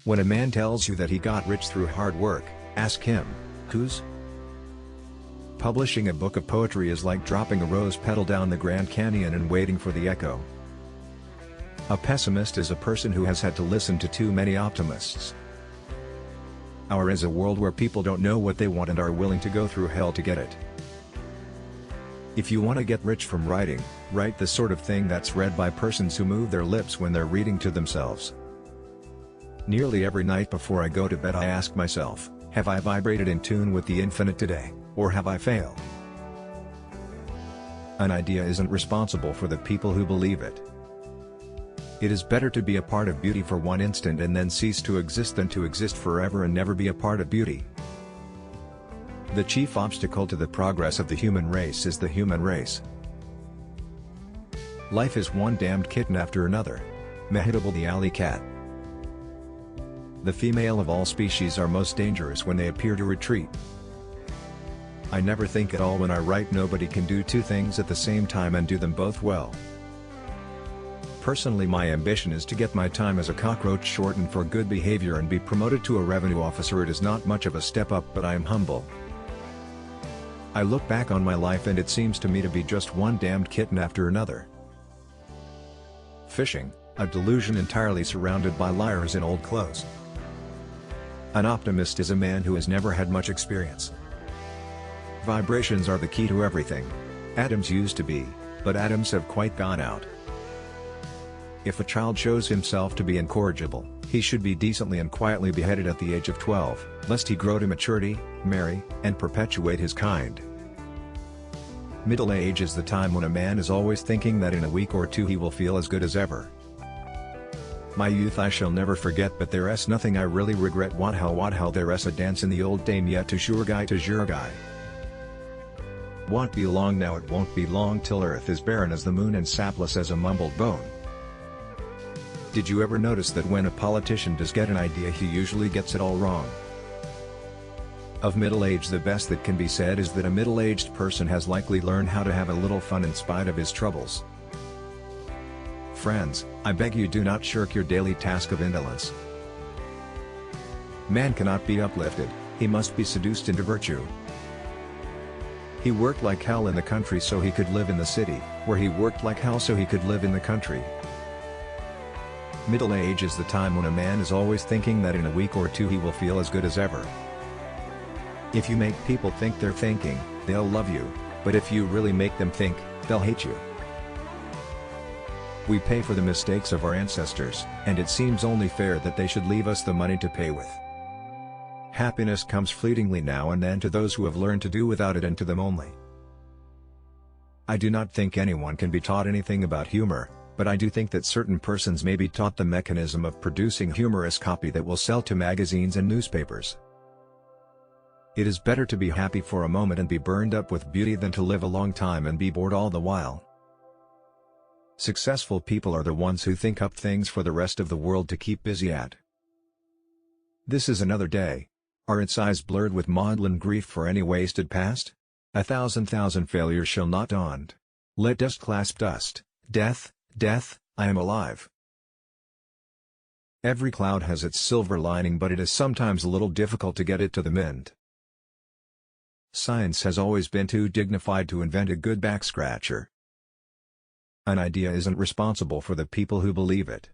When a man tells you that he got rich through hard work, ask him, whose? Publishing a book of poetry is like dropping a rose petal down the Grand Canyon and waiting for the echo. A pessimist is a person who has had to listen to too many optimists. Our is a world where people don't know what they want and are willing to go through hell to get it. If you want to get rich from writing, write the sort of thing that's read by persons who move their lips when they're reading to themselves. Nearly every night before I go to bed I ask myself, have I vibrated in tune with the infinite today, or have I failed? An idea isn't responsible for the people who believe it. It is better to be a part of beauty for one instant and then cease to exist than to exist forever and never be a part of beauty. The chief obstacle to the progress of the human race is the human race. Life is one damned kitten after another. Mehitabel the alley cat. The female of all species are most dangerous when they appear to retreat. I never think at all when I write. Nobody can do two things at the same time and do them both well. Personally, my ambition is to get my time as a cockroach shortened for good behavior and be promoted to a revenue officer. It is not much of a step up, but I am humble. I look back on my life and it seems to me to be just one damned kitten after another. Fishing, a delusion entirely surrounded by liars in old clothes. An optimist is a man who has never had much experience. Vibrations are the key to everything. Atoms used to be, but atoms have quite gone out. If a child shows himself to be incorrigible, he should be decently and quietly beheaded at the age of 12, lest he grow to maturity, marry, and perpetuate his kind. Middle age is the time when a man is always thinking that in a week or two he will feel as good as ever. My youth I shall never forget, but there's nothing I really regret. What hell there's a dance in the old dame yet to sure guy. Won't be long now, it won't be long till earth is barren as the moon and sapless as a mumbled bone. Did you ever notice that when a politician does get an idea he usually gets it all wrong? Of middle age, the best that can be said is that a middle-aged person has likely learned how to have a little fun in spite of his troubles. Friends, I beg you, do not shirk your daily task of indolence. Man cannot be uplifted, he must be seduced into virtue. He worked like hell in the country so he could live in the city, where he worked like hell so he could live in the country. Middle age is the time when a man is always thinking that in a week or two he will feel as good as ever. If you make people think they're thinking, they'll love you, but if you really make them think, they'll hate you. We pay for the mistakes of our ancestors, and it seems only fair that they should leave us the money to pay with. Happiness comes fleetingly now and then to those who have learned to do without it, and to them only. I do not think anyone can be taught anything about humor, but I do think that certain persons may be taught the mechanism of producing humorous copy that will sell to magazines and newspapers. It is better to be happy for a moment and be burned up with beauty than to live a long time and be bored all the while. Successful people are the ones who think up things for the rest of the world to keep busy at. This is another day. Are its eyes blurred with maudlin grief for any wasted past? A thousand failures shall not daunt. Let dust clasp dust. Death, death, I am alive. Every cloud has its silver lining, but it is sometimes a little difficult to get it to the mint. Science has always been too dignified to invent a good back-scratcher. An idea isn't responsible for the people who believe it.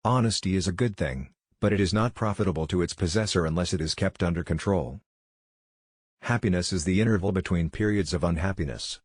Honesty is a good thing, but it is not profitable to its possessor unless it is kept under control. Happiness is the interval between periods of unhappiness.